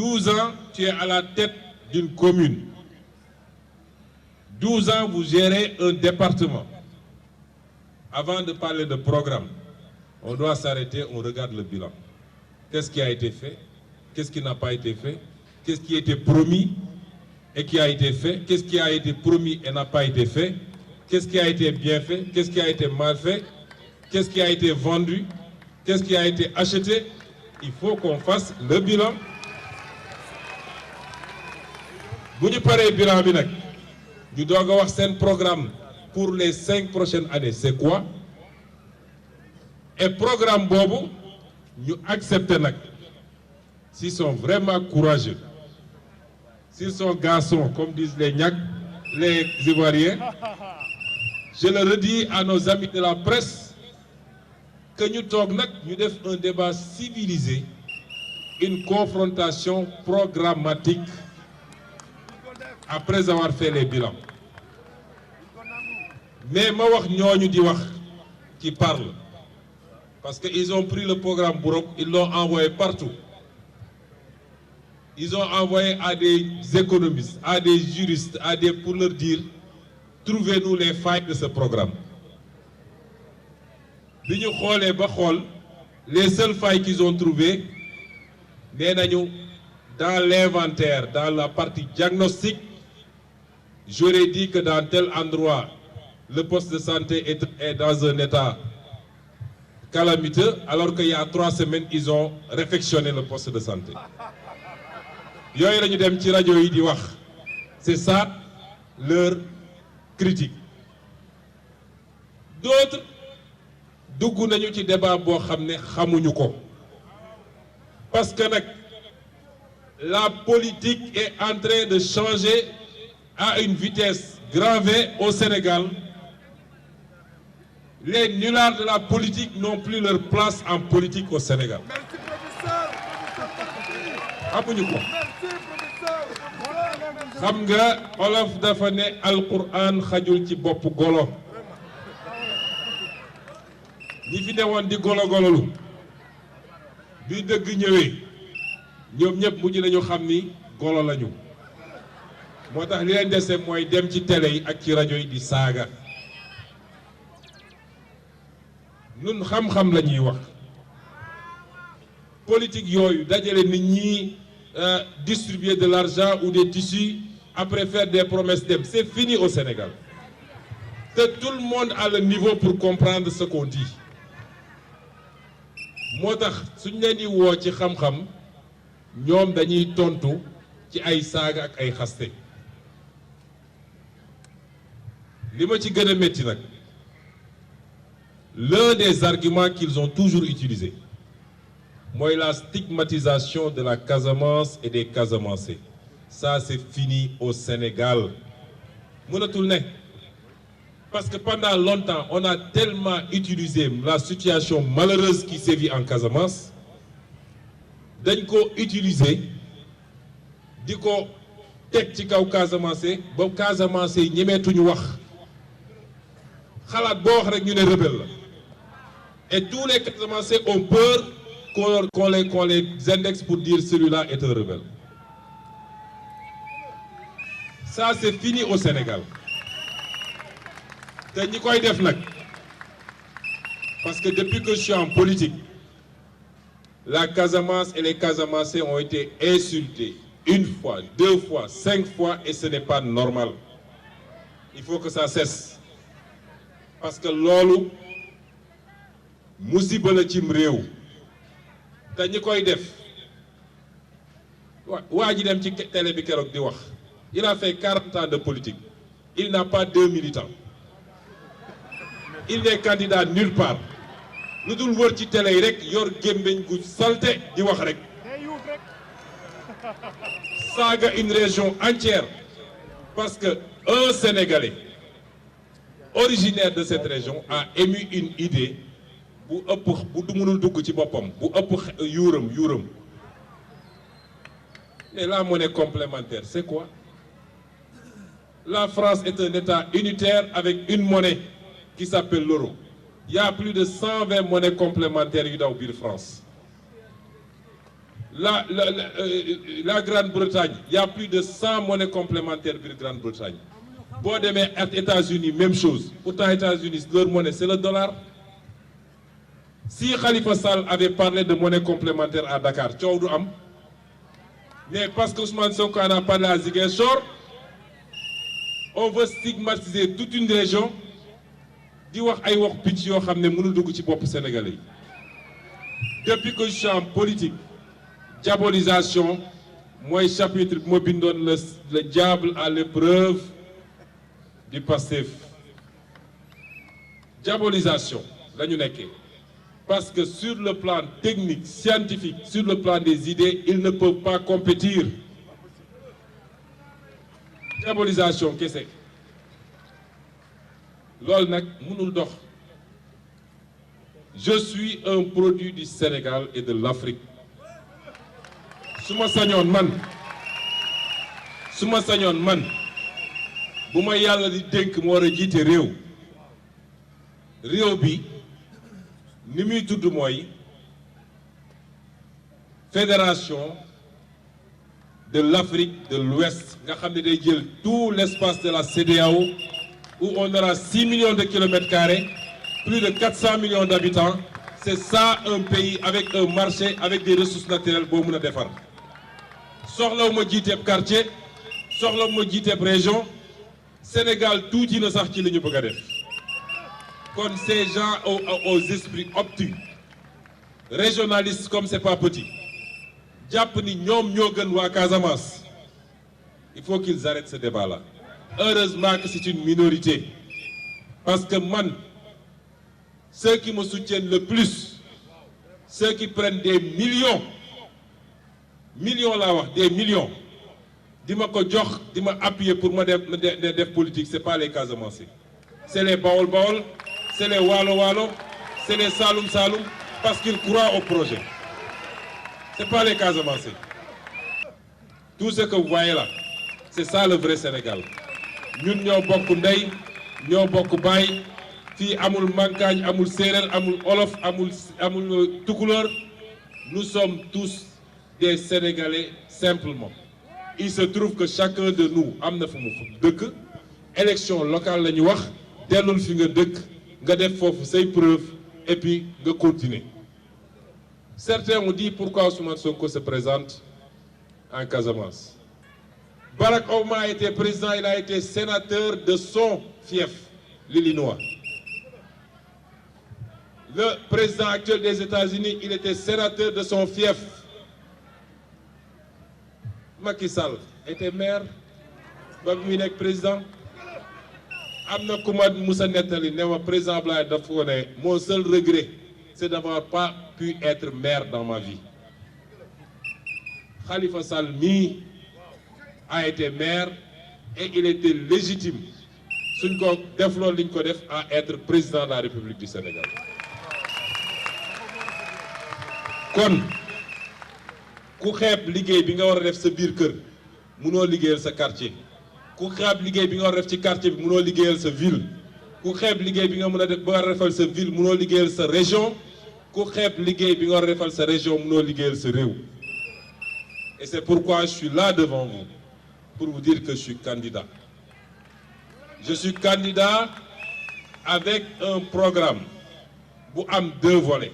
12 ans, tu es à la tête d'une commune. 12 ans, vous gérez un département. Avant de parler de programme, on doit s'arrêter, on regarde le bilan. Qu'est-ce qui a été fait? Qu'est-ce qui n'a pas été fait? Qu'est-ce qui a été promis et qui a été fait? Qu'est-ce qui a été promis et n'a pas été fait? Qu'est-ce qui a été bien fait? Qu'est-ce qui a été mal fait? Qu'est-ce qui a été vendu? Qu'est-ce qui a été acheté? Il faut qu'on fasse le bilan. Bu ñu paree bilan bi nag ñu doog a wax seen programme pour les 5 prochaines années c'est quoi? Et programme boobu ñu accepter nag s'ils sont vraiment courageux, s'ils sont garçons comme disent les Niack, les Ivoiriens, je le redis à nos amis de la presse que ñu toog nag ñu def un débat civilisé, une confrontation programmatique après avoir fait les bilans. Mais ma wax ñooñu di wax qui parlent parce que ils ont pris le programme Bourok, ils l'ont envoyé partout. Ils ont envoyé à des économistes, à des juristes, pour leur dire trouvez-nous les failles de ce programme. Bi ñu xoolee ba xool les seules failles qu'ils ont trouvées nee nañu dans l'inventaire, dans la partie diagnostic, j'aurais dit que dans tel endroit le poste de santé est dans un état calamiteux, alors qu'il y a 3 semaines ils ont réfectionné le poste de santé. Yooyu la ñu dem ci rajo yi di wax. C'est ça leur critique. D'autres dugg nañu ci débat boo xam ne xamuñu ko parce que nag la politique est en train de changer à une vitesse grand V au Sénégal. Les nullards de la politique n'ont plus leur place en politique au Sénégal. Xamuñu ko. Xam nga Wolof dafa ne Alquran xajul ci bopp golo. Ñi fi newoon di golo-gololu bi dëgg ñëwee ñoom ñëpp mujj nañu xam ni golo lañu. Moo tax li leen dese mooy dem ci télé yi ak ci rajo yi di saaga. Nun xam-xam la ñuy wax politique yooyu dajale nit ñi distribuer de l'argent ou des tissus après faire des promesses dem c'est fini au Sénégal. Que tout le monde a le niveau pour comprendre ce qu'on dit. Moo tax suñ leen di woo ci xam-xam ñoom dañuy tontu ci ay saaga ak ay xaste. Li ma ci gën a métti nag l'un des arguments qu'ils ont toujours utilisé mooy la stigmatisation de la Casamance et des Casamançais. Ça c'est fini au Sénégal. Mënatul ne parce que pendant longtemps on a tellement utilisé la situation malheureuse qui sévit en Casamance dañ ko utiliser di ko teg ci kaw Casamance ba Casamance yi ñemeetuñu wax xalaat boo wax rek ñu ne rebelle la et tous les Casamançais ont peur qu'on les indexe pour dire celui-là est un rebelle. Ça c'est fini au Sénégal. Te ñi koy def nag parce que depuis que je suis en politique la Casamance et les Casamançais ont été insultés 1 fois, 2 fois, 5 fois et ce n'est pas normal. Il faut que ça cesse parce que loolu musiba la cim réew te ñi koy def waa ji dem ci télé bi keroog di wax il a fait 40 ans de politique il n'a pas 2 militants. Il n'est candidat nulle part lu dul wër ci télé yi rek yor gémmiñ gu salte di wax rek saaga une région entière parce que un Sénégalais originaire de cette région a émis une idée bu ëpp bu du mënul dugg ci boppam bu ëpp yuuram mais la monnaie complémentaire c'est quoi? La France est un État unitaire avec une monnaie qui s'appelle l'euro. Il y a plus de 120 monnaies complémentaires yu daw biir France. la Grande-Bretagne, il y a plus de 100 monnaies complémentaires de Grande-Bretagne. Bon, demain, États-Unis, même chose. Pourtant, États-Unis, leur monnaie, c'est le dollar. Si Khalifa Sall avait parlé de monnaie complémentaire à Dakar, mais parce qu'Ousmane Sonko en a parlé à Ziguinchor, on veut stigmatiser toute une région. Depuis que je suis en politique, diabolisation, moi, chapitre, moi, le diable à l'épreuve du passif. Diabolisation, parce que sur le plan technique, scientifique, sur le plan des idées, ils ne peuvent pas compétir. Diabolisation, qu'est-ce que c'est? Je suis un produit du Sénégal et de l'Afrique. Suma sañoon man bu ma yàlla di dénk mu war a jiite réew bi ni muy tudd mooy fédération de l'Afrique de l'Ouest nga xam ne day jël tout l'espace de la CEDEAO où on aura 6 millions de kilomètres carrés, plus de 400 millions d'habitants. C'est ça un pays avec un marché, avec des ressources naturelles pour nous défendre. Soxlaw ma jiiteeb quartier, soxlaw ma jiiteeb région, Sénégal tout yi na sax ci li ñu bëgg a def. Comme ces gens aux esprits obtus, régionalistes comme c'est pas petit, jàpp ni ñoom ñoo gën waa Casamance. Il faut qu'ils arrêtent ce débat-là. Heureusement que c'est une minorité. Parce que man, ceux qui me soutiennent le plus, ceux qui prennent des millions là, des millions, dis-moi appuyer pour moi des politiques, ce n'est pas les Casamancés. C'est les Baol, c'est les Walo, c'est les Saloum, parce qu'ils croient au projet. Ce n'est pas les Casamancés. Tout ce que vous voyez là, c'est ça le vrai Sénégal. Nous ñoo bokk ndey ñoo bokk baay fii amul Mankagne amul Séeréer amul Olof amul Tukulóor. Nous sommes tous des Sénégalais simplement. Il se trouve que chacun de nous am na fu mu dëkk élection locale la ñu wax dellul fi nga dëkk nga def foofu say preuve et puis nga continuer. Certains ont dit pourquoi Ousmane Sonko se présente en Casamance. Barack Obama a été président, il a été sénateur de son fief, l'Illinois. Le président actuel des États-Unis, il était sénateur de son fief. Macky Sall était maire, Babouinek président. Amna Koumad Moussa Netali, président Blaye Dafouane, mon seul regret, c'est d'avoir pas pu être maire dans ma vie. Khalifa Sall a été maire et il était légitime à être président de la République du Sénégal. Kon ku xeeb liggéey bi nga war a def sa biir kër mënoo liggéeyal sa quartier ku xeeb liggéey bi nga war a def ci quartier bi mënoo liggéeyal sa ville ku xeeb liggéey bi nga mën a def ba war a defal sa ville mënoo liggéeyal sa région ku xeeb liggéey bi nga war a defal sa région mënoo liggéeyal sa réew. Et c'est pourquoi je suis là devant vous pour vous dire que je suis candidat. Je suis candidat avec un programme bu am 2 volets.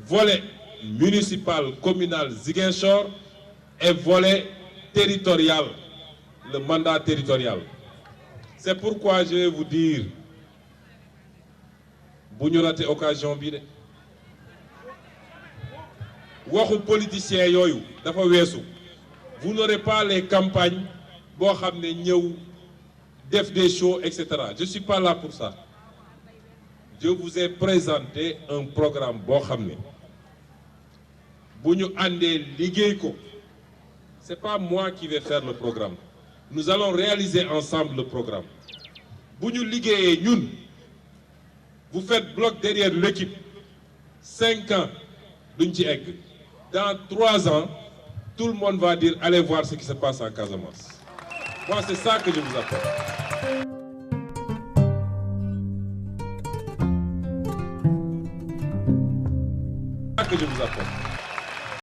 Volet municipal, communal, Ziguinchor et volet territorial, le mandat territorial. C'est pourquoi je vais vous dire, bu ñu raté occasion bi de waxu politiciens yooyu dafa weesu. Vous n'aurez pas les campagnes boo xam ne ñëw def des shows etc. Je suis pas là pour ça. Je vous ai présenté un programme boo xam ne bu ñu àndee liggéey ko. C'est pas moi qui vais faire le programme. Nous allons réaliser ensemble le programme. Bu ñu liggéeyee ñun, vous faites bloc derrière l'équipe. 5 ans duñ ci egg. Dans 3 ans, tout le monde va dire allez voir ce qui se passe en Casamance. Moi, c'est ça que je vous apporte. C'est ça que je vous apporte.